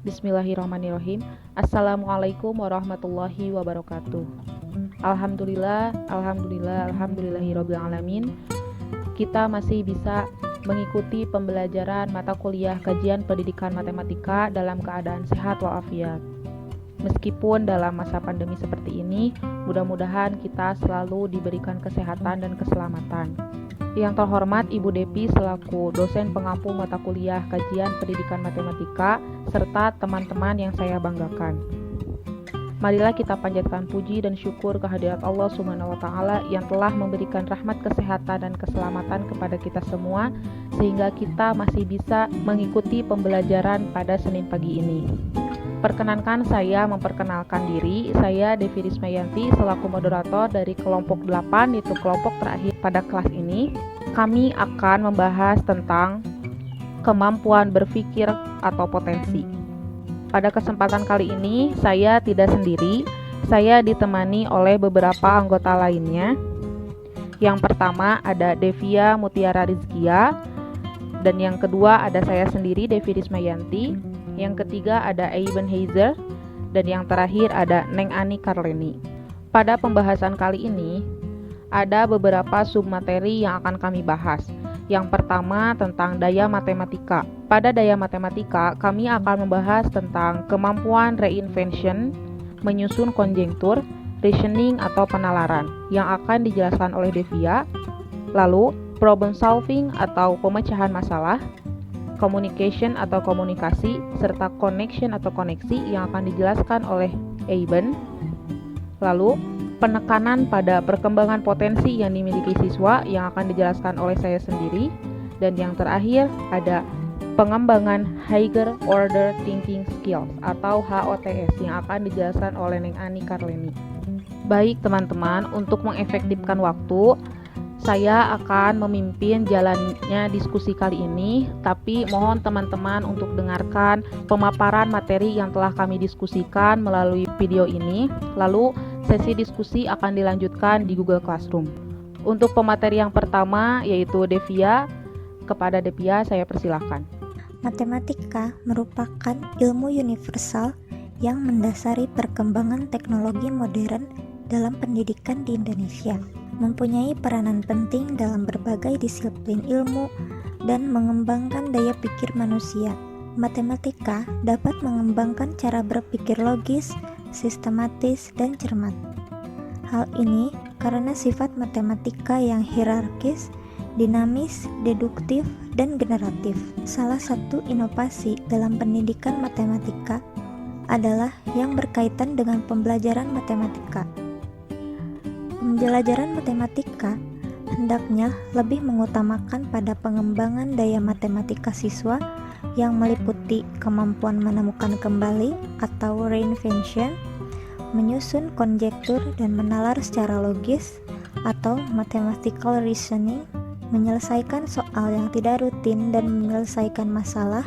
Bismillahirrahmanirrahim. Assalamualaikum warahmatullahi wabarakatuh. Alhamdulillahirabbil alamin. Kita masih bisa mengikuti pembelajaran mata kuliah kajian pendidikan matematika dalam keadaan sehat walafiat. Meskipun dalam masa pandemi seperti ini, mudah-mudahan kita selalu diberikan kesehatan dan keselamatan. Yang terhormat Ibu Depi selaku dosen pengampu mata kuliah kajian pendidikan matematika serta teman-teman yang saya banggakan. Marilah kita panjatkan puji dan syukur kehadirat Allah Subhanahu wa taala yang telah memberikan rahmat kesehatan dan keselamatan kepada kita semua sehingga kita masih bisa mengikuti pembelajaran pada Senin pagi ini. Perkenankan saya memperkenalkan diri, saya Devi Rismayanti selaku moderator dari kelompok 8 yaitu kelompok terakhir pada kelas ini. Kami akan membahas tentang kemampuan berpikir atau potensi. Pada kesempatan kali ini saya tidak sendiri, saya ditemani oleh beberapa anggota lainnya. Yang pertama ada Devia Mutiara Rizkia, dan yang kedua ada saya sendiri Devi Rismayanti. Yang ketiga ada Eiben Heizer, dan yang terakhir ada Neng Ani Karleni. Pada pembahasan kali ini, ada beberapa submateri yang akan kami bahas. Yang pertama tentang daya matematika. Pada daya matematika, kami akan membahas tentang kemampuan reinvention, menyusun konjektur, reasoning atau penalaran, yang akan dijelaskan oleh Devia. Lalu, problem solving atau pemecahan masalah, communication atau komunikasi, serta connection atau koneksi yang akan dijelaskan oleh Eiben. Lalu, penekanan pada perkembangan potensi yang dimiliki siswa yang akan dijelaskan oleh saya sendiri. Dan yang terakhir ada pengembangan Higher Order Thinking Skills atau HOTS yang akan dijelaskan oleh Neng Ani Karleni. Baik teman-teman, untuk mengefektifkan waktu, saya akan memimpin jalannya diskusi kali ini, tapi mohon teman-teman untuk dengarkan pemaparan materi yang telah kami diskusikan melalui video ini. Lalu sesi diskusi akan dilanjutkan di Google Classroom. Untuk pemateri yang pertama yaitu Devia, kepada Devia saya persilahkan. Matematika merupakan ilmu universal yang mendasari perkembangan teknologi modern dalam pendidikan di Indonesia. Mempunyai peranan penting dalam berbagai disiplin ilmu dan mengembangkan daya pikir manusia. Matematika dapat mengembangkan cara berpikir logis, sistematis, dan cermat. Hal ini karena sifat matematika yang hierarkis, dinamis, deduktif, dan generatif. Salah satu inovasi dalam pendidikan matematika adalah yang berkaitan dengan pembelajaran matematika. Pembelajaran matematika hendaknya lebih mengutamakan pada pengembangan daya matematika siswa yang meliputi kemampuan menemukan kembali atau reinvention, menyusun konjektur dan menalar secara logis atau mathematical reasoning, menyelesaikan soal yang tidak rutin dan menyelesaikan masalah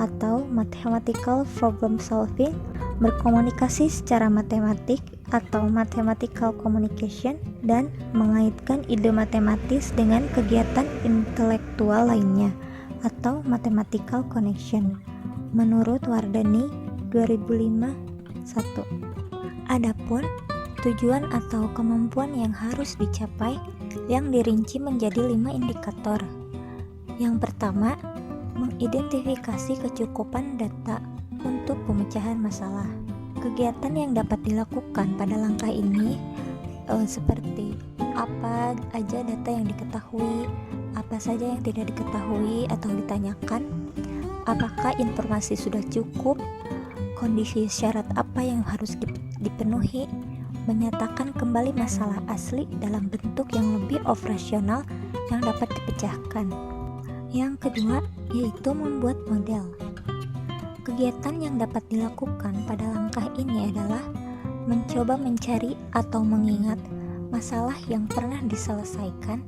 atau mathematical problem solving, berkomunikasi secara matematik atau mathematical communication, dan mengaitkan ide matematis dengan kegiatan intelektual lainnya atau mathematical connection. Menurut Wardani 2005-1. Adapun tujuan atau kemampuan yang harus dicapai yang dirinci menjadi 5 indikator. Yang pertama, mengidentifikasi kecukupan data untuk pemecahan masalah. Kegiatan yang dapat dilakukan pada langkah ini seperti apa aja data yang diketahui, apa saja yang tidak diketahui atau ditanyakan, apakah informasi sudah cukup, kondisi syarat apa yang harus dipenuhi, menyatakan kembali masalah asli dalam bentuk yang lebih operasional yang dapat dipecahkan. Yang kedua, yaitu membuat model. Kegiatan yang dapat dilakukan pada langkah ini adalah mencoba mencari atau mengingat masalah yang pernah diselesaikan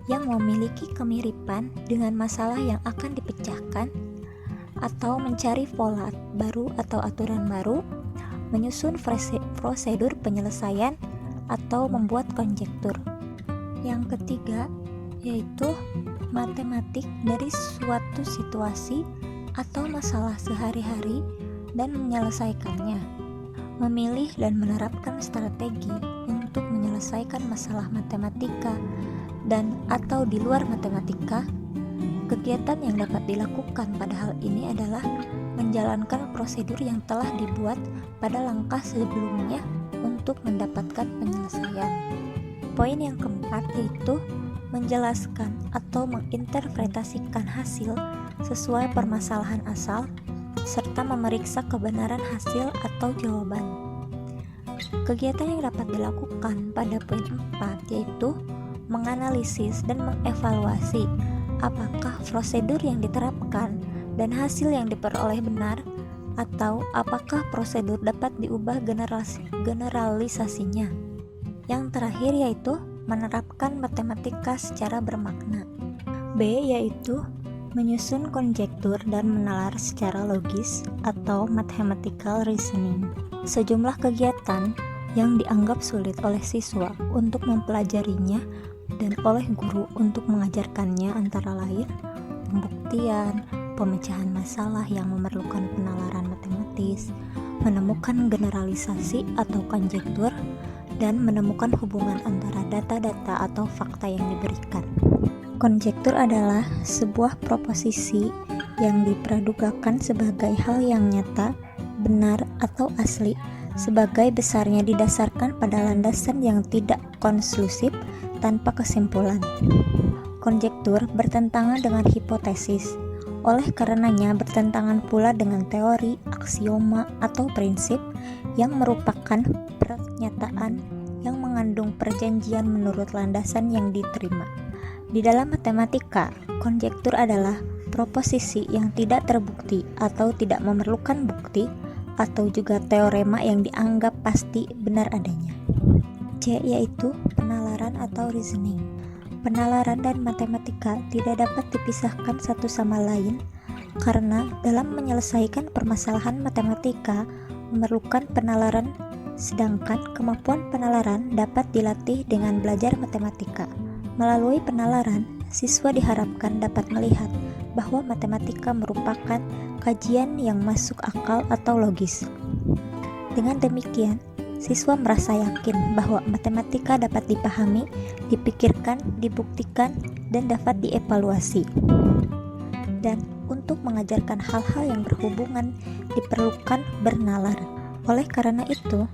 yang memiliki kemiripan dengan masalah yang akan dipecahkan, atau mencari pola baru atau aturan baru, menyusun prosedur penyelesaian, atau membuat konjektur. Yang ketiga, yaitu matematik dari suatu situasi atau masalah sehari-hari dan menyelesaikannya. Memilih dan menerapkan strategi untuk menyelesaikan masalah matematika dan atau di luar matematika. Kegiatan yang dapat dilakukan pada hal ini adalah menjalankan prosedur yang telah dibuat pada langkah sebelumnya untuk mendapatkan penyelesaian. Poin yang keempat yaitu menjelaskan atau menginterpretasikan hasil sesuai permasalahan asal serta memeriksa kebenaran hasil atau jawaban. Kegiatan yang dapat dilakukan pada poin 4 yaitu menganalisis dan mengevaluasi apakah prosedur yang diterapkan dan hasil yang diperoleh benar atau apakah prosedur dapat diubah generalisasinya. Yang terakhir yaitu menerapkan matematika secara bermakna. B yaitu menyusun konjektur dan menalar secara logis atau mathematical reasoning. Sejumlah kegiatan yang dianggap sulit oleh siswa untuk mempelajarinya dan oleh guru untuk mengajarkannya antara lain pembuktian, pemecahan masalah yang memerlukan penalaran matematis, menemukan generalisasi atau konjektur, dan menemukan hubungan antara data-data atau fakta yang diberikan. Konjektur adalah sebuah proposisi yang dipradugakan sebagai hal yang nyata, benar, atau asli, sebagai besarnya didasarkan pada landasan yang tidak konklusif tanpa kesimpulan. Konjektur bertentangan dengan hipotesis, oleh karenanya bertentangan pula dengan teori, aksioma, atau prinsip yang merupakan pernyataan yang mengandung perjanjian menurut landasan yang diterima. Di dalam matematika, konjektur adalah proposisi yang tidak terbukti atau tidak memerlukan bukti atau juga teorema yang dianggap pasti benar adanya. C yaitu penalaran atau reasoning. Penalaran dan matematika tidak dapat dipisahkan satu sama lain karena dalam menyelesaikan permasalahan matematika memerlukan penalaran, sedangkan kemampuan penalaran dapat dilatih dengan belajar matematika. Melalui penalaran, siswa diharapkan dapat melihat bahwa matematika merupakan kajian yang masuk akal atau logis. Dengan demikian, siswa merasa yakin bahwa matematika dapat dipahami, dipikirkan, dibuktikan, dan dapat dievaluasi. Dan untuk mengajarkan hal-hal yang berhubungan diperlukan bernalar. Oleh karena itu,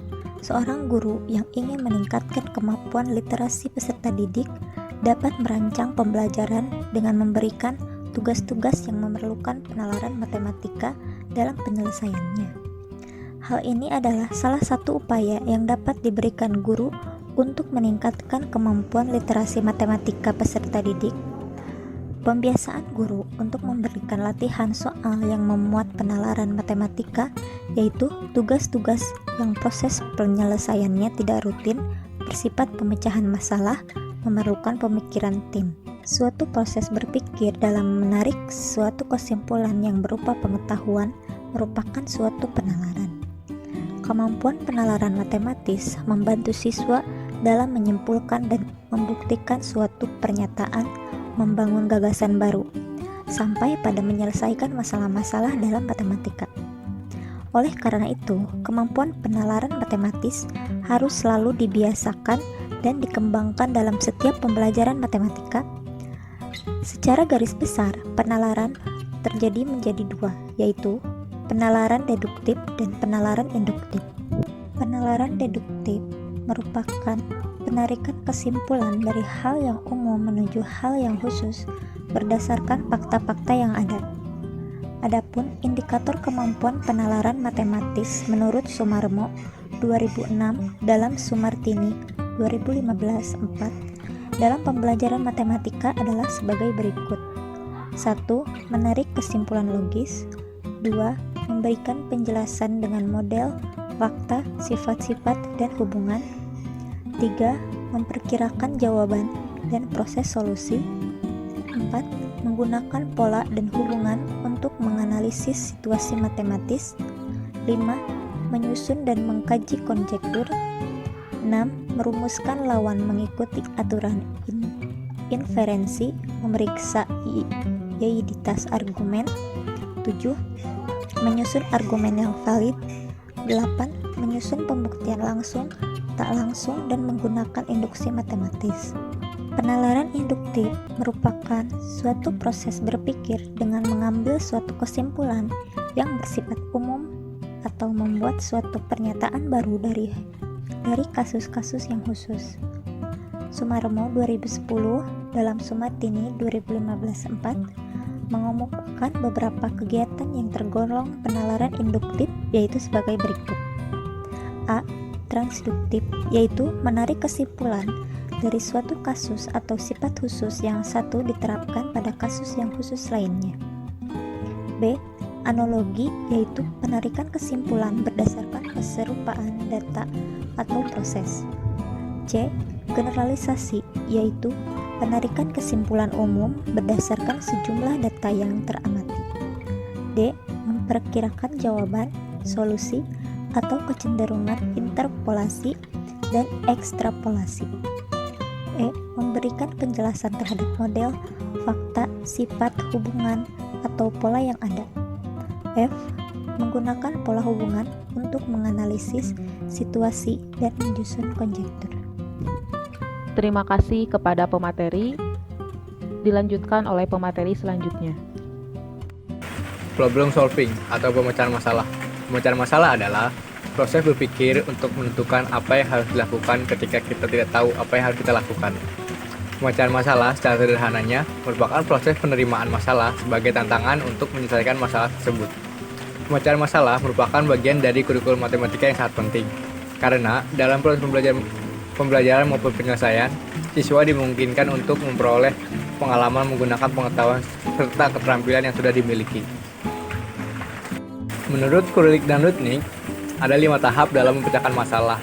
seorang guru yang ingin meningkatkan kemampuan literasi peserta didik dapat merancang pembelajaran dengan memberikan tugas-tugas yang memerlukan penalaran matematika dalam penyelesaiannya. Hal ini adalah salah satu upaya yang dapat diberikan guru untuk meningkatkan kemampuan literasi matematika peserta didik. Pembiasaan guru untuk memberikan latihan soal yang memuat penalaran matematika, yaitu tugas-tugas yang proses penyelesaiannya tidak rutin, bersifat pemecahan masalah, memerlukan pemikiran tim. Suatu proses berpikir dalam menarik suatu kesimpulan yang berupa pengetahuan merupakan suatu penalaran. Kemampuan penalaran matematis membantu siswa dalam menyimpulkan dan membuktikan suatu pernyataan, membangun gagasan baru, sampai pada menyelesaikan masalah-masalah dalam matematika. Oleh karena itu, kemampuan penalaran matematis harus selalu dibiasakan dan dikembangkan dalam setiap pembelajaran matematika. Secara garis besar, penalaran terjadi menjadi dua, yaitu penalaran deduktif dan penalaran induktif. Penalaran deduktif merupakan penarikan kesimpulan dari hal yang umum menuju hal yang khusus berdasarkan fakta-fakta yang ada. Adapun indikator kemampuan penalaran matematis menurut Sumarmo 2006 dalam Sumartini 2015-4 dalam pembelajaran matematika adalah sebagai berikut. 1. Menarik kesimpulan logis. 2. Memberikan penjelasan dengan model, fakta, sifat-sifat, dan hubungan. 3. Memperkirakan jawaban dan proses solusi. 4. Menggunakan pola dan hubungan untuk menganalisis situasi matematis. 5. Menyusun dan mengkaji konjektur. 6. Merumuskan lawan mengikuti aturan inferensi, memeriksa validitas argumen. 7. menyusun argumen yang valid. 8. Menyusun pembuktian langsung, tak langsung, dan menggunakan induksi matematis. Penalaran induktif merupakan suatu proses berpikir dengan mengambil suatu kesimpulan yang bersifat umum atau membuat suatu pernyataan baru dari kasus-kasus yang khusus. Sumarmo 2010 dalam Sumatini 2015-4 mengemukakan beberapa kegiatan yang tergolong penalaran induktif, yaitu sebagai berikut. A. Transduktif, yaitu menarik kesimpulan dari suatu kasus atau sifat khusus yang satu diterapkan pada kasus yang khusus lainnya. B. Analogi, yaitu penarikan kesimpulan berdasarkan keserupaan data atau proses. C. Generalisasi, yaitu penarikan kesimpulan umum berdasarkan sejumlah data yang teramati. D. Memperkirakan jawaban, solusi, atau kecenderungan interpolasi dan ekstrapolasi. E. Memberikan penjelasan terhadap model, fakta, sifat, hubungan, atau pola yang ada. F. Menggunakan pola hubungan untuk menganalisis situasi dan menyusun konjektur. Terima kasih kepada pemateri. Dilanjutkan oleh pemateri selanjutnya. Problem solving atau pemecahan masalah. Pemecahan masalah adalah proses berpikir untuk menentukan apa yang harus dilakukan ketika kita tidak tahu apa yang harus kita lakukan. Pemecahan masalah secara sederhananya merupakan proses penerimaan masalah sebagai tantangan untuk menyelesaikan masalah tersebut. Pemecahan masalah merupakan bagian dari kurikulum matematika yang sangat penting, karena dalam proses pembelajaran maupun penyelesaian, siswa dimungkinkan untuk memperoleh pengalaman menggunakan pengetahuan serta keterampilan yang sudah dimiliki. Menurut Kulilik dan Rudnick, ada 5 tahap dalam memecahkan masalah,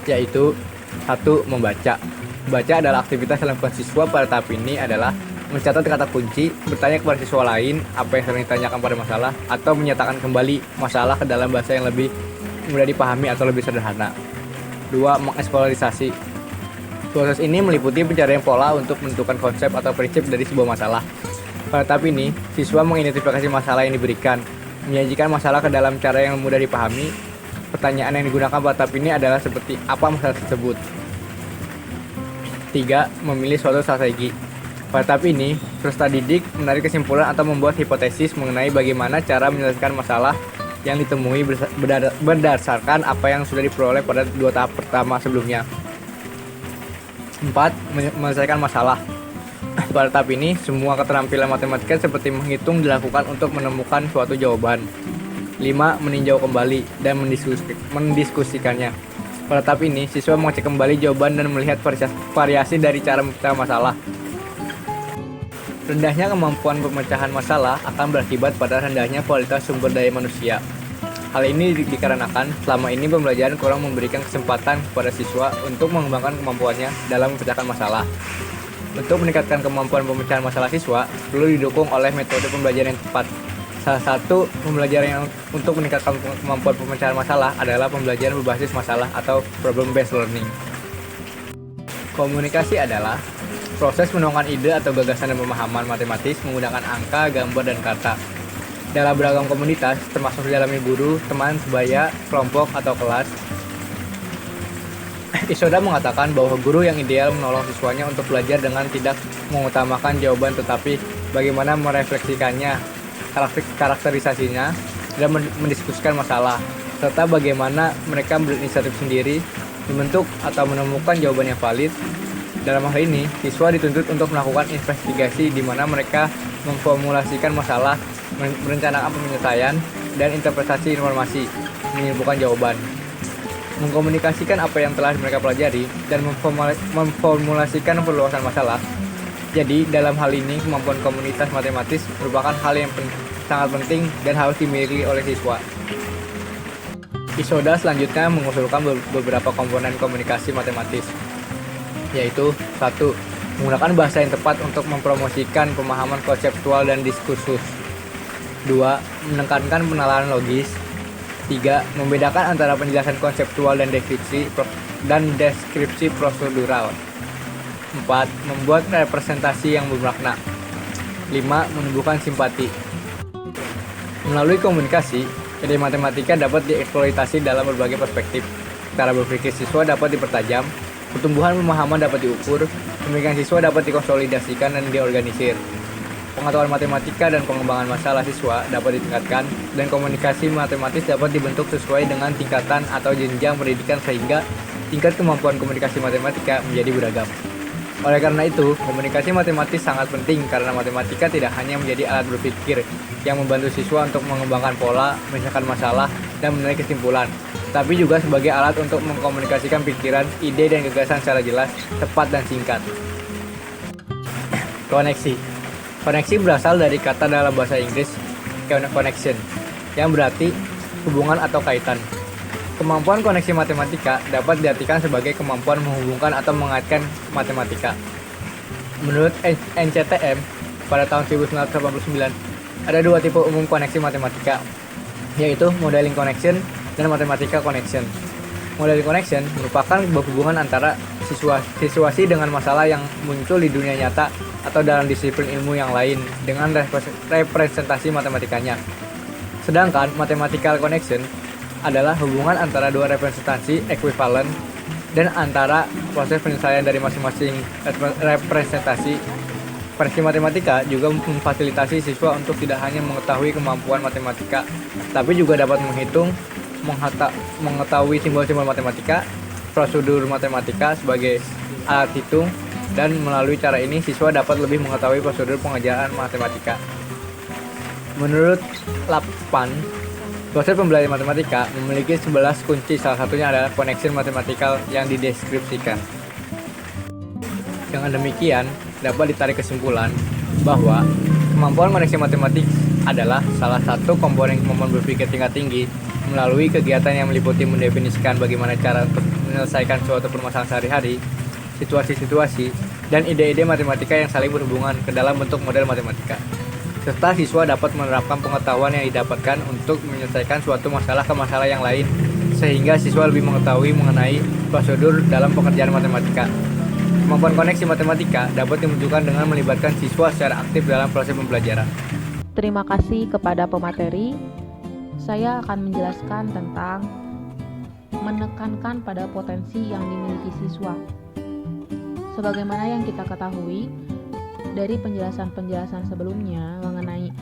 yaitu 1. Membaca. Membaca adalah aktivitas yang dilakukan siswa pada tahap ini adalah mencatat kata kunci, bertanya kepada siswa lain apa yang sering ditanyakan pada masalah, atau menyatakan kembali masalah ke dalam bahasa yang lebih mudah dipahami atau lebih sederhana. 2. Mengeksplorasi. Proses ini meliputi pencarian pola untuk menentukan konsep atau prinsip dari sebuah masalah. Pada tahap ini, siswa mengidentifikasi masalah yang diberikan, menyajikan masalah ke dalam cara yang mudah dipahami. Pertanyaan yang digunakan pada tahap ini adalah seperti apa masalah tersebut. 3. Memilih suatu strategi. Pada tahap ini, peserta didik menarik kesimpulan atau membuat hipotesis mengenai bagaimana cara menyelesaikan masalah yang ditemui berdasarkan apa yang sudah diperoleh pada 2 tahap pertama sebelumnya. 4. Menyelesaikan masalah. Pada tahap ini, semua keterampilan matematika seperti menghitung dilakukan untuk menemukan suatu jawaban. 5. Meninjau kembali dan mendiskusikannya. Pada tahap ini, siswa mengecek kembali jawaban dan melihat variasi dari cara memecahkan masalah. Rendahnya kemampuan pemecahan masalah akan berakibat pada rendahnya kualitas sumber daya manusia. Hal ini dikarenakan selama ini pembelajaran kurang memberikan kesempatan kepada siswa untuk mengembangkan kemampuannya dalam memecahkan masalah. Untuk meningkatkan kemampuan pemecahan masalah siswa, perlu didukung oleh metode pembelajaran yang tepat. Salah satu pembelajaran yang untuk meningkatkan kemampuan pemecahan masalah adalah pembelajaran berbasis masalah atau problem-based learning. Komunikasi adalah proses menuangkan ide atau gagasan dan pemahaman matematis menggunakan angka, gambar, dan kata. Dalam beragam komunitas, termasuk di dalamnya guru, teman sebaya, kelompok, atau kelas. Isoda mengatakan bahwa guru yang ideal menolong siswanya untuk belajar dengan tidak mengutamakan jawaban tetapi bagaimana merefleksikannya, karakterisasinya, dan mendiskusikan masalah, serta bagaimana mereka berinisiatif sendiri, membentuk atau menemukan jawaban yang valid. Dalam hal ini, siswa dituntut untuk melakukan investigasi di mana mereka memformulasikan masalah, merencanakan penyelesaian, dan interpretasi informasi, menyimpulkan jawaban. Mengkomunikasikan apa yang telah mereka pelajari, dan memformulasikan perluasan masalah. Jadi, dalam hal ini, kemampuan komunitas matematis merupakan hal yang sangat penting dan harus dimiliki oleh siswa. Isoda selanjutnya mengusulkan beberapa komponen komunikasi matematis, yaitu 1. Menggunakan bahasa yang tepat untuk mempromosikan pemahaman konseptual dan diskursus. 2. Menekankan penalaran logis. 3. Membedakan antara penjelasan konseptual dan deskripsi prosedural. 4. Membuat representasi yang bermakna. 5. Menumbuhkan simpati. Melalui komunikasi, ide matematika dapat dieksploitasi dalam berbagai perspektif. Cara berpikir siswa dapat dipertajam, pertumbuhan pemahaman dapat diukur, pemikiran siswa dapat dikonsolidasikan dan diorganisir. Pengetahuan matematika dan pengembangan masalah siswa dapat ditingkatkan, dan komunikasi matematis dapat dibentuk sesuai dengan tingkatan atau jenjang pendidikan sehingga tingkat kemampuan komunikasi matematika menjadi beragam. Oleh karena itu, komunikasi matematis sangat penting karena matematika tidak hanya menjadi alat berpikir yang membantu siswa untuk mengembangkan pola, menyelesaikan masalah, dan menarik kesimpulan, tapi juga sebagai alat untuk mengkomunikasikan pikiran, ide, dan gagasan secara jelas, tepat, dan singkat. Koneksi. Koneksi berasal dari kata dalam bahasa Inggris connection, yang berarti hubungan atau kaitan. Kemampuan koneksi matematika dapat diartikan sebagai kemampuan menghubungkan atau mengaitkan matematika. Menurut NCTM, pada tahun 1989, ada dua tipe umum koneksi matematika, yaitu modeling connection dan mathematical connection. Modeling connection merupakan hubungan antara situasi dengan masalah yang muncul di dunia nyata atau dalam disiplin ilmu yang lain dengan representasi matematikanya. Sedangkan mathematical connection adalah hubungan antara dua representasi ekuivalen dan antara proses penyelesaian dari masing-masing representasi. Versi matematika juga memfasilitasi siswa untuk tidak hanya mengetahui kemampuan matematika, tapi juga dapat mengetahui simbol-simbol matematika, prosedur matematika sebagai alat hitung, dan melalui cara ini siswa dapat lebih mengetahui prosedur pengajaran matematika. Menurut Lappan, proses pembelajaran matematika memiliki 11 kunci, salah satunya adalah connection matematikal yang dideskripsikan. Dengan demikian, dapat ditarik kesimpulan bahwa kemampuan koneksi matematik adalah salah satu komponen kemampuan berpikir tingkat tinggi melalui kegiatan yang meliputi mendefinisikan bagaimana cara untuk menyelesaikan suatu permasalahan sehari-hari, situasi-situasi, dan ide-ide matematika yang saling berhubungan ke dalam bentuk model matematika. Serta siswa dapat menerapkan pengetahuan yang didapatkan untuk menyelesaikan suatu masalah ke masalah yang lain, sehingga siswa lebih mengetahui mengenai prosedur dalam pekerjaan matematika. Kemampuan koneksi matematika dapat dimunculkan dengan melibatkan siswa secara aktif dalam proses pembelajaran. Terima kasih kepada pemateri. Saya akan menjelaskan tentang menekankan pada potensi yang dimiliki siswa. Sebagaimana yang kita ketahui dari penjelasan-penjelasan sebelumnya mengenai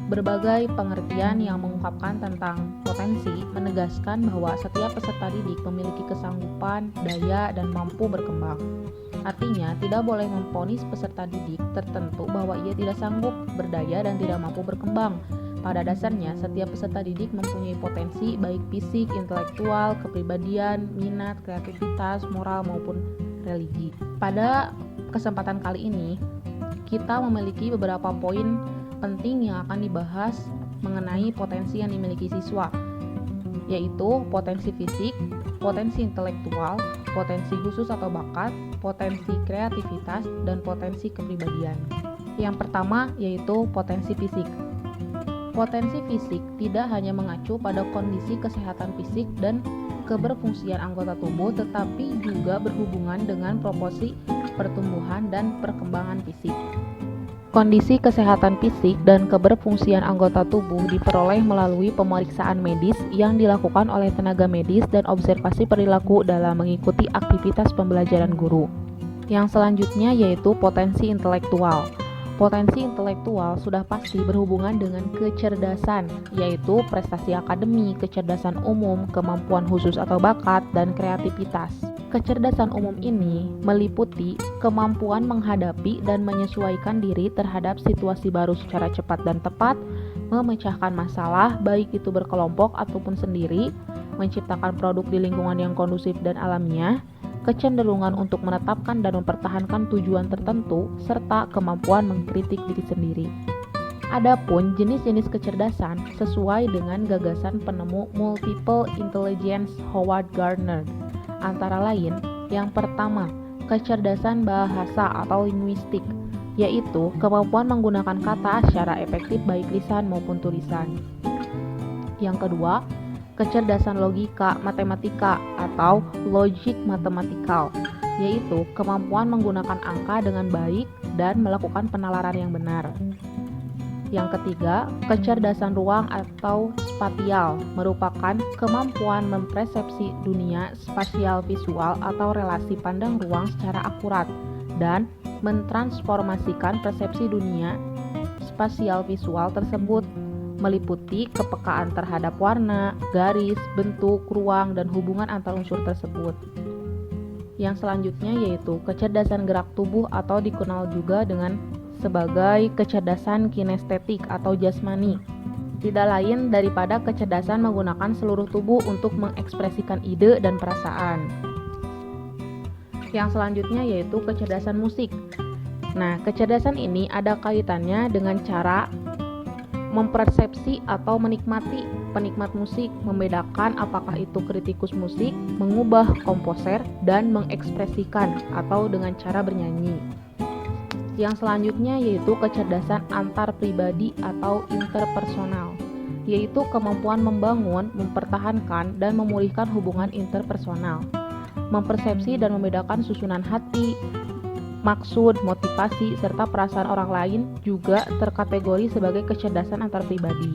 berbagai pengertian yang mengungkapkan tentang potensi, menegaskan bahwa setiap peserta didik memiliki kesanggupan, daya, dan mampu berkembang. Artinya, tidak boleh memvonis peserta didik tertentu bahwa ia tidak sanggup, berdaya, dan tidak mampu berkembang. Pada dasarnya, setiap peserta didik mempunyai potensi baik fisik, intelektual, kepribadian, minat, kreativitas, moral, maupun religi. Pada kesempatan kali ini, kita memiliki beberapa poin penting yang akan dibahas mengenai potensi yang dimiliki siswa, yaitu potensi fisik, potensi intelektual, potensi khusus atau bakat, potensi kreativitas, dan potensi kepribadian. Yang pertama yaitu potensi fisik. Potensi fisik tidak hanya mengacu pada kondisi kesehatan fisik dan keberfungsian anggota tubuh, tetapi juga berhubungan dengan proporsi pertumbuhan dan perkembangan fisik. Kondisi kesehatan fisik dan keberfungsian anggota tubuh diperoleh melalui pemeriksaan medis yang dilakukan oleh tenaga medis dan observasi perilaku dalam mengikuti aktivitas pembelajaran guru. Yang selanjutnya yaitu potensi intelektual. Potensi intelektual sudah pasti berhubungan dengan kecerdasan, yaitu prestasi akademik, kecerdasan umum, kemampuan khusus atau bakat, dan kreativitas. Kecerdasan umum ini meliputi kemampuan menghadapi dan menyesuaikan diri terhadap situasi baru secara cepat dan tepat, memecahkan masalah baik itu berkelompok ataupun sendiri, menciptakan produk di lingkungan yang kondusif dan alamiah, kecenderungan untuk menetapkan dan mempertahankan tujuan tertentu, serta kemampuan mengkritik diri sendiri. Adapun jenis-jenis kecerdasan sesuai dengan gagasan penemu multiple intelligence Howard Gardner. Antara lain, yang pertama, kecerdasan bahasa atau linguistik, yaitu kemampuan menggunakan kata secara efektif baik lisan maupun tulisan. Yang kedua, kecerdasan logika matematika atau logic mathematical, yaitu kemampuan menggunakan angka dengan baik dan melakukan penalaran yang benar. Yang ketiga, kecerdasan ruang atau spatial merupakan kemampuan mempersepsi dunia spasial visual atau relasi pandang ruang secara akurat dan mentransformasikan persepsi dunia spasial visual tersebut, meliputi kepekaan terhadap warna, garis, bentuk, ruang, dan hubungan antar unsur tersebut. Yang selanjutnya yaitu kecerdasan gerak tubuh atau dikenal juga dengan sebagai kecerdasan kinestetik atau jasmani. Tidak lain daripada kecerdasan menggunakan seluruh tubuh untuk mengekspresikan ide dan perasaan. Yang selanjutnya yaitu kecerdasan musik. Nah, kecerdasan ini ada kaitannya dengan cara mempersepsi atau menikmati penikmat musik, membedakan apakah itu kritikus musik, mengubah komposer, dan mengekspresikan atau dengan cara bernyanyi. Yang selanjutnya yaitu kecerdasan antar pribadi atau interpersonal, yaitu kemampuan membangun, mempertahankan, dan memulihkan hubungan interpersonal, mempersepsi dan membedakan susunan hati, maksud, motivasi, serta perasaan orang lain juga terkategori sebagai kecerdasan antar pribadi.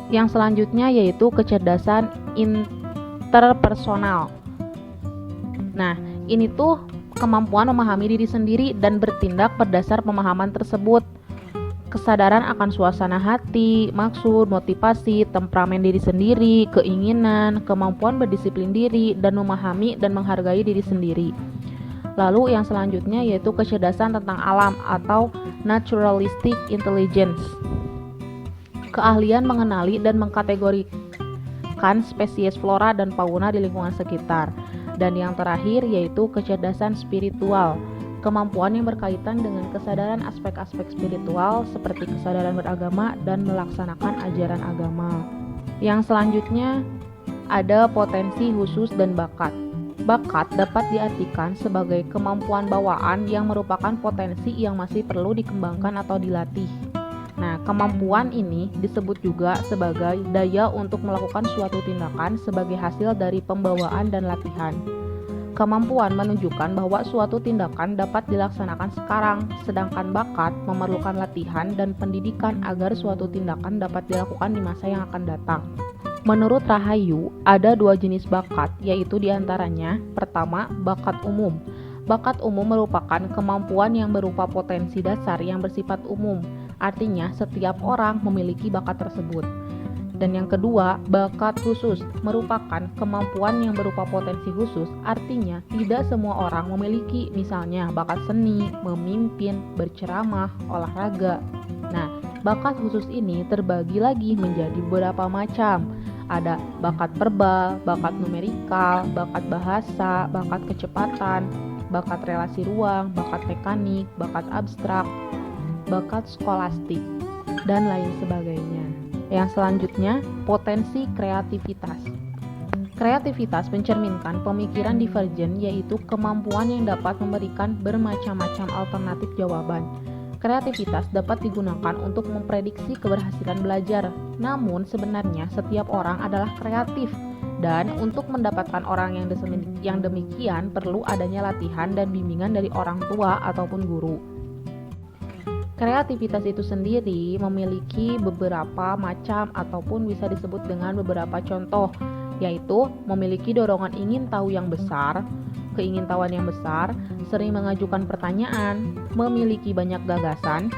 Yang selanjutnya yaitu kecerdasan interpersonal. Nah, ini tuh kemampuan memahami diri sendiri dan bertindak berdasar pemahaman tersebut. Kesadaran akan suasana hati, maksud, motivasi, temperamen diri sendiri, keinginan, kemampuan berdisiplin diri, dan memahami dan menghargai diri sendiri. Lalu yang selanjutnya yaitu kecerdasan tentang alam atau naturalistic intelligence. Keahlian mengenali dan mengkategorikan spesies flora dan fauna di lingkungan sekitar. Dan yang terakhir yaitu kecerdasan spiritual, kemampuan yang berkaitan dengan kesadaran aspek-aspek spiritual seperti kesadaran beragama dan melaksanakan ajaran agama. Yang selanjutnya ada potensi khusus dan bakat. Bakat dapat diartikan sebagai kemampuan bawaan yang merupakan potensi yang masih perlu dikembangkan atau dilatih. Nah, kemampuan ini disebut juga sebagai daya untuk melakukan suatu tindakan sebagai hasil dari pembawaan dan latihan. Kemampuan menunjukkan bahwa suatu tindakan dapat dilaksanakan sekarang, sedangkan bakat memerlukan latihan dan pendidikan agar suatu tindakan dapat dilakukan di masa yang akan datang. Menurut Rahayu, ada 2 jenis bakat, yaitu diantaranya, pertama, bakat umum. Bakat umum merupakan kemampuan yang berupa potensi dasar yang bersifat umum, artinya setiap orang memiliki bakat tersebut. Dan yang kedua, bakat khusus merupakan kemampuan yang berupa potensi khusus, artinya tidak semua orang memiliki, misalnya bakat seni, memimpin, berceramah, olahraga. Nah, bakat khusus ini terbagi lagi menjadi beberapa macam. Ada bakat verbal, bakat numerikal, bakat bahasa, bakat kecepatan, bakat relasi ruang, bakat mekanik, bakat abstrak, bakat skolastik, dan lain sebagainya. Yang selanjutnya, potensi kreativitas. Kreativitas mencerminkan pemikiran divergen, yaitu kemampuan yang dapat memberikan bermacam-macam alternatif jawaban. Kreativitas dapat digunakan untuk memprediksi keberhasilan belajar, namun sebenarnya setiap orang adalah kreatif, dan untuk mendapatkan orang yang demikian perlu adanya latihan dan bimbingan dari orang tua ataupun guru. Kreativitas itu sendiri memiliki beberapa macam ataupun bisa disebut dengan beberapa contoh, yaitu memiliki dorongan ingin tahu yang besar, keingintahuan yang besar, sering mengajukan pertanyaan, memiliki banyak gagasan,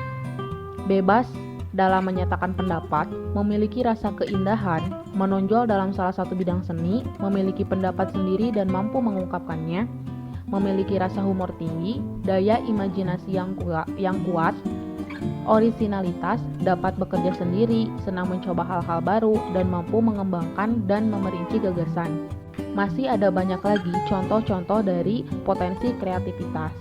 bebas dalam menyatakan pendapat, memiliki rasa keindahan, menonjol dalam salah satu bidang seni, memiliki pendapat sendiri dan mampu mengungkapkannya, memiliki rasa humor tinggi, daya imajinasi yang kuat, orisinalitas, dapat bekerja sendiri, senang mencoba hal-hal baru, dan mampu mengembangkan dan memerinci gagasan. Masih ada banyak lagi contoh-contoh dari potensi kreativitas.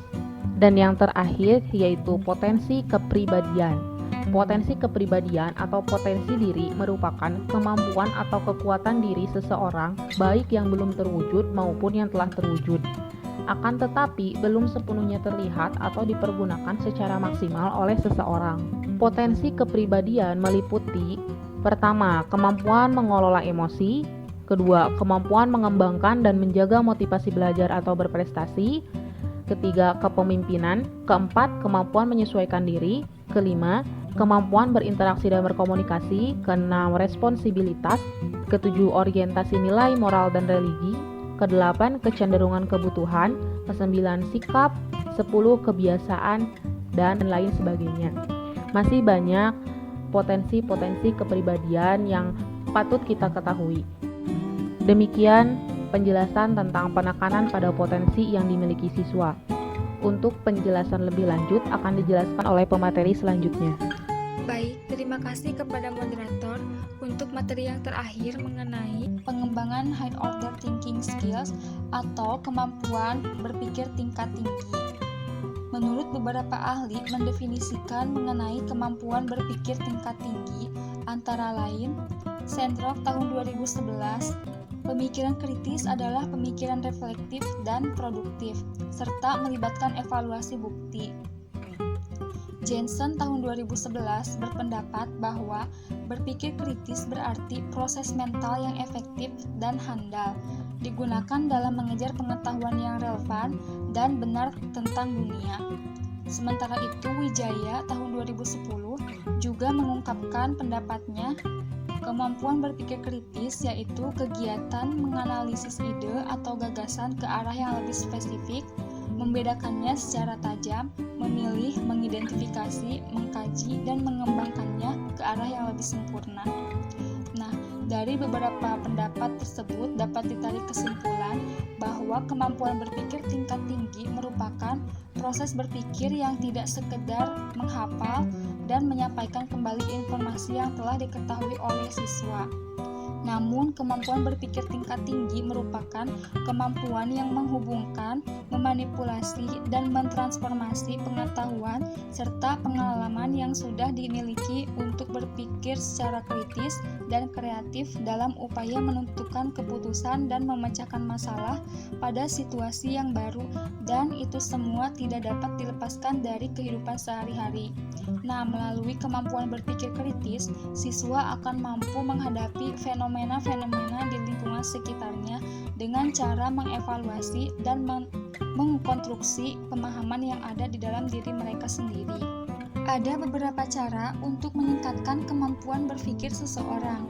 Dan yang terakhir yaitu potensi kepribadian. Potensi kepribadian atau potensi diri merupakan kemampuan atau kekuatan diri seseorang baik yang belum terwujud maupun yang telah terwujud. Akan tetapi belum sepenuhnya terlihat atau dipergunakan secara maksimal oleh seseorang. Potensi kepribadian meliputi pertama, kemampuan mengelola emosi, kedua, kemampuan mengembangkan dan menjaga motivasi belajar atau berprestasi, ketiga, kepemimpinan, keempat, kemampuan menyesuaikan diri, kelima, kemampuan berinteraksi dan berkomunikasi, ke-6 responsibilitas, ke-7 orientasi nilai moral dan religi, ke-8 kecenderungan kebutuhan, ke-9 sikap, 10 kebiasaan, dan lain sebagainya. Masih banyak potensi-potensi kepribadian yang patut kita ketahui. Demikian penjelasan tentang penekanan pada potensi yang dimiliki siswa. Untuk penjelasan lebih lanjut akan dijelaskan oleh pemateri selanjutnya. Baik, terima kasih kepada moderator untuk materi yang terakhir mengenai pengembangan high order thinking skills atau kemampuan berpikir tingkat tinggi. Menurut beberapa ahli mendefinisikan mengenai kemampuan berpikir tingkat tinggi antara lain Sandrock tahun 2011, pemikiran kritis adalah pemikiran reflektif dan produktif, serta melibatkan evaluasi bukti. Jensen tahun 2011 berpendapat bahwa berpikir kritis berarti proses mental yang efektif dan handal, digunakan dalam mengejar pengetahuan yang relevan dan benar tentang dunia. Sementara itu, Wijaya tahun 2010 juga mengungkapkan pendapatnya, kemampuan berpikir kritis yaitu kegiatan menganalisis ide atau gagasan ke arah yang lebih spesifik, membedakannya secara tajam, memilih, mengidentifikasi, mengkaji, dan mengembangkannya ke arah yang lebih sempurna. Nah, dari beberapa pendapat tersebut dapat ditarik kesimpulan bahwa kemampuan berpikir tingkat tinggi merupakan proses berpikir yang tidak sekedar menghafal dan menyampaikan kembali informasi yang telah diketahui oleh siswa. Namun, kemampuan berpikir tingkat tinggi merupakan kemampuan yang menghubungkan, memanipulasi, dan mentransformasi pengetahuan serta pengalaman yang sudah dimiliki untuk berpikir secara kritis dan kreatif dalam upaya menentukan keputusan dan memecahkan masalah pada situasi yang baru, dan itu semua tidak dapat dilepaskan dari kehidupan sehari-hari. Nah, melalui kemampuan berpikir kritis, siswa akan mampu menghadapi fenomena-fenomena di lingkungan sekitarnya dengan cara mengevaluasi dan mengkonstruksi pemahaman yang ada di dalam diri mereka sendiri. Ada beberapa cara untuk meningkatkan kemampuan berpikir seseorang.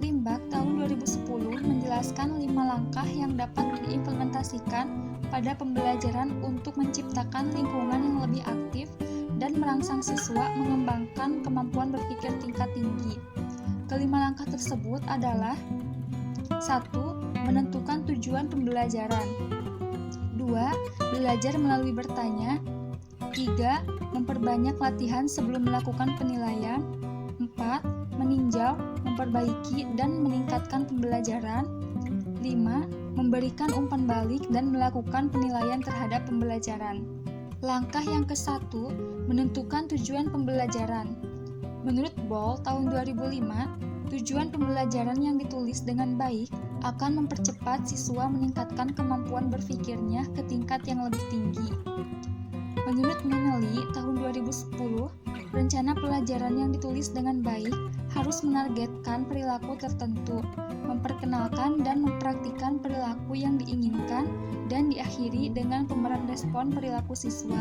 Limbach tahun 2010 menjelaskan 5 langkah yang dapat diimplementasikan pada pembelajaran untuk menciptakan lingkungan yang lebih aktif dan merangsang siswa mengembangkan kemampuan berpikir tingkat tinggi. Kelima langkah tersebut adalah 1. Menentukan tujuan pembelajaran. 2. Belajar melalui bertanya. 3. Memperbanyak latihan sebelum melakukan penilaian. 4. Meninjau, memperbaiki, dan meningkatkan pembelajaran. 5. Memberikan umpan balik dan melakukan penilaian terhadap pembelajaran. Langkah yang ke-1, menentukan tujuan pembelajaran. Menurut Ball tahun 2005, tujuan pembelajaran yang ditulis dengan baik akan mempercepat siswa meningkatkan kemampuan berpikirnya ke tingkat yang lebih tinggi. Menurut Manley tahun 2010, rencana pelajaran yang ditulis dengan baik harus menargetkan perilaku tertentu, memperkenalkan dan mempraktikkan perilaku yang diinginkan, dan diakhiri dengan pemeran respon perilaku siswa.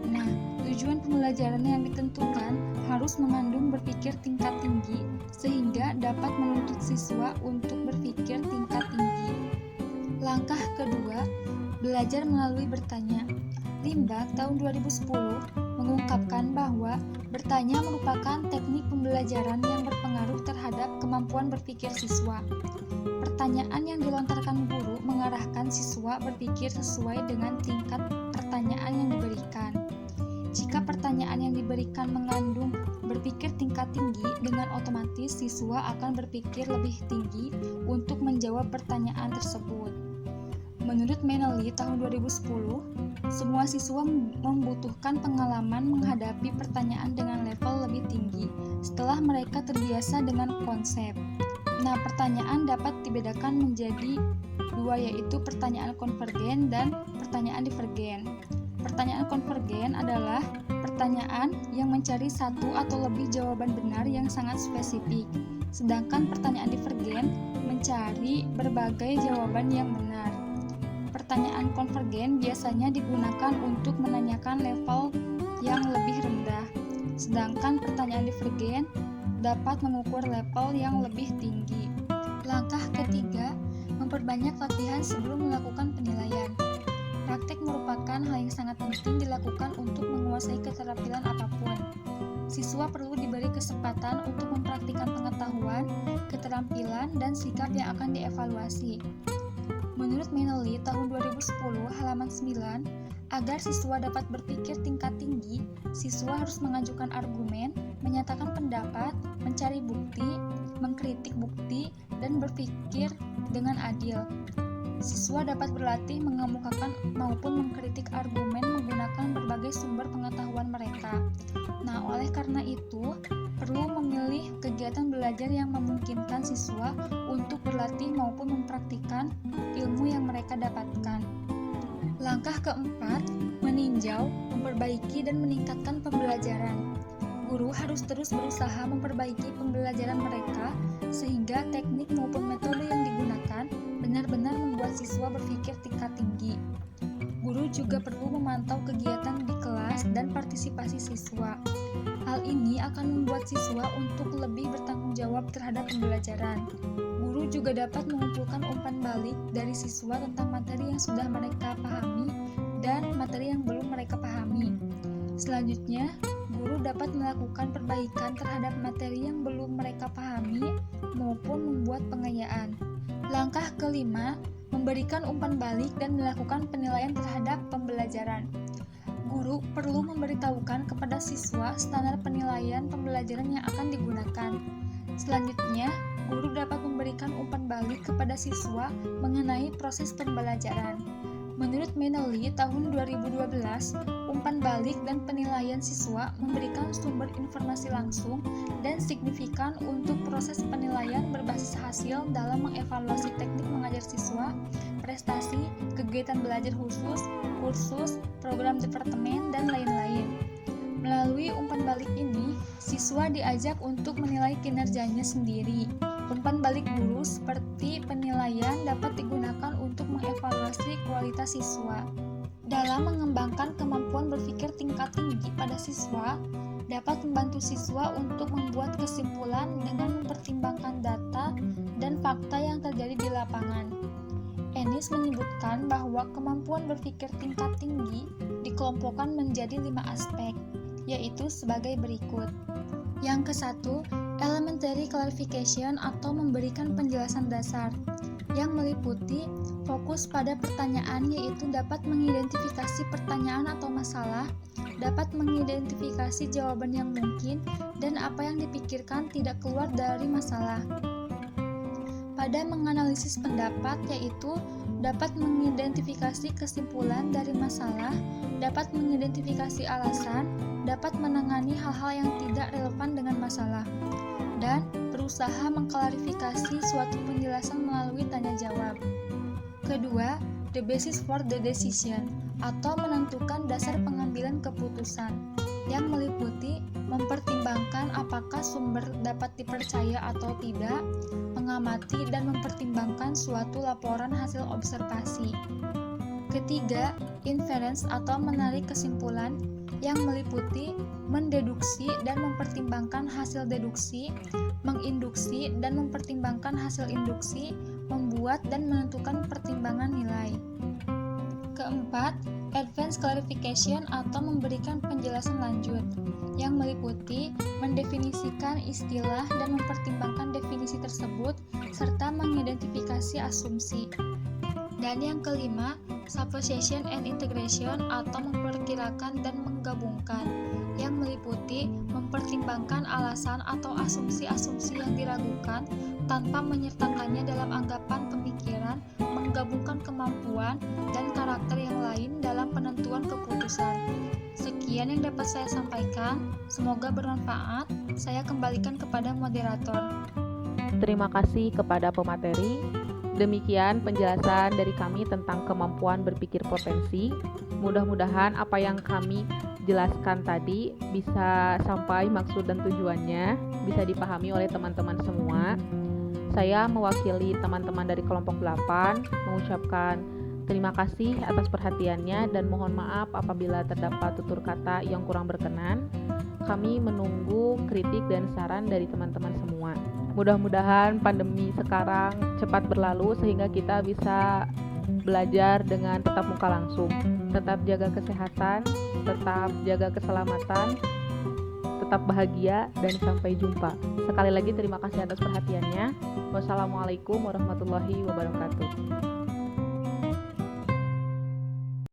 Nah, tujuan pembelajaran yang ditentukan harus mengandung berpikir tingkat tinggi, sehingga dapat menuntut siswa untuk berpikir tingkat tinggi. Langkah kedua, belajar melalui bertanya. Limbach tahun 2010 mengungkapkan bahwa bertanya merupakan teknik pembelajaran yang berpengaruh terhadap kemampuan berpikir siswa. Pertanyaan yang dilontarkan guru mengarahkan siswa berpikir sesuai dengan tingkat pertanyaan yang diberikan. Jika pertanyaan yang diberikan mengandung berpikir tingkat tinggi, dengan otomatis siswa akan berpikir lebih tinggi untuk menjawab pertanyaan tersebut. Menurut Manley tahun 2010, semua siswa membutuhkan pengalaman menghadapi pertanyaan dengan level lebih tinggi setelah mereka terbiasa dengan konsep. Nah, pertanyaan dapat dibedakan menjadi dua, yaitu pertanyaan konvergen dan pertanyaan divergen. Pertanyaan konvergen adalah pertanyaan yang mencari satu atau lebih jawaban benar yang sangat spesifik, sedangkan pertanyaan divergen mencari berbagai jawaban yang benar. Pertanyaan konvergen biasanya digunakan untuk menanyakan level yang lebih rendah. sedangkan pertanyaan divergen dapat mengukur level yang lebih tinggi. Langkah ketiga, memperbanyak latihan sebelum melakukan penilaian. Praktek merupakan hal yang sangat penting dilakukan untuk menguasai keterampilan apapun. Siswa perlu diberi kesempatan untuk mempraktikkan pengetahuan, keterampilan, dan sikap yang akan dievaluasi. Menurut Manley tahun 2010 halaman 9, agar siswa dapat berpikir tingkat tinggi, siswa harus mengajukan argumen, menyatakan pendapat, mencari bukti, mengkritik bukti, dan berpikir dengan adil. Siswa dapat berlatih mengemukakan maupun mengkritik argumen menggunakan berbagai sumber pengetahuan mereka. Nah, oleh karena itu, perlu memilih kegiatan belajar yang memungkinkan siswa untuk berlatih maupun mempraktikkan ilmu yang mereka dapatkan. Langkah keempat, meninjau, memperbaiki, dan meningkatkan pembelajaran. Guru harus terus berusaha memperbaiki pembelajaran mereka sehingga teknik maupun metode yang digunakan benar-benar membuat siswa berpikir tingkat tinggi. Guru juga perlu memantau kegiatan di kelas dan partisipasi siswa. Hal ini akan membuat siswa untuk lebih bertanggung jawab terhadap pembelajaran. Guru juga dapat mengumpulkan umpan balik dari siswa tentang materi yang sudah mereka pahami dan materi yang belum mereka pahami. Selanjutnya, guru dapat melakukan perbaikan terhadap materi yang belum mereka pahami maupun membuat pengayaan. Langkah kelima, memberikan umpan balik dan melakukan penilaian terhadap pembelajaran. Guru perlu memberitahukan kepada siswa standar penilaian pembelajaran yang akan digunakan. Selanjutnya, guru dapat memberikan umpan balik kepada siswa mengenai proses pembelajaran. Menurut Manley tahun 2012, umpan balik dan penilaian siswa memberikan sumber informasi langsung dan signifikan untuk proses penilaian berbasis hasil dalam mengevaluasi teknik mengajar siswa, prestasi, kegiatan belajar khusus, kursus, program departemen, dan lain-lain. Melalui umpan balik ini, siswa diajak untuk menilai kinerjanya sendiri. Umpan balik guru seperti penilaian dapat digunakan untuk mengevaluasi kualitas siswa. Dalam mengembangkan kemampuan berpikir tingkat tinggi pada siswa, dapat membantu siswa untuk membuat kesimpulan dengan mempertimbangkan data dan fakta yang terjadi di lapangan. Ennis menyebutkan bahwa kemampuan berpikir tingkat tinggi dikelompokkan menjadi 5 aspek, yaitu sebagai berikut. Yang ke-1, elementary clarification atau memberikan penjelasan dasar, yang meliputi fokus pada pertanyaan, yaitu dapat mengidentifikasi pertanyaan atau masalah, dapat mengidentifikasi jawaban yang mungkin, dan apa yang dipikirkan tidak keluar dari masalah. Pada menganalisis pendapat, yaitu dapat mengidentifikasi kesimpulan dari masalah, dapat mengidentifikasi alasan, dapat menangani hal-hal yang tidak relevan dengan masalah, dan berusaha mengklarifikasi suatu penjelasan melalui tanya jawab. Kedua, the basis for the decision, atau menentukan dasar pengambilan keputusan, yang meliputi mempertimbangkan apakah sumber dapat dipercaya atau tidak, mengamati dan mempertimbangkan suatu laporan hasil observasi. Ketiga, inference atau menarik kesimpulan, yang meliputi mendeduksi dan mempertimbangkan hasil deduksi, menginduksi dan mempertimbangkan hasil induksi, membuat dan menentukan pertimbangan nilai. Keempat, advanced clarification atau memberikan penjelasan lanjut, yang meliputi mendefinisikan istilah dan mempertimbangkan definisi tersebut, serta mengidentifikasi asumsi. Dan yang kelima, supposition and integration atau memperkirakan dan menggabungkan, yang meliputi mempertimbangkan alasan atau asumsi-asumsi yang diragukan tanpa menyertakannya dalam anggapan pemikiran, menggabungkan kemampuan dan karakter yang lain dalam penentuan keputusan. Sekian yang dapat saya sampaikan, semoga bermanfaat. Saya kembalikan kepada moderator. Terima kasih kepada pemateri. Demikian penjelasan dari kami tentang kemampuan berpikir potensi. Mudah-mudahan apa yang kami jelaskan tadi bisa sampai maksud dan tujuannya, bisa dipahami oleh teman-teman semua. Saya mewakili teman-teman dari kelompok 8 mengucapkan terima kasih atas perhatiannya dan mohon maaf apabila terdapat tutur kata yang kurang berkenan. Kami menunggu kritik dan saran dari teman-teman semua. Mudah-mudahan pandemi sekarang cepat berlalu sehingga kita bisa belajar dengan tatap muka langsung. Tetap jaga kesehatan, tetap jaga keselamatan, tetap bahagia, dan sampai jumpa. Sekali lagi terima kasih atas perhatiannya. Wassalamualaikum warahmatullahi wabarakatuh.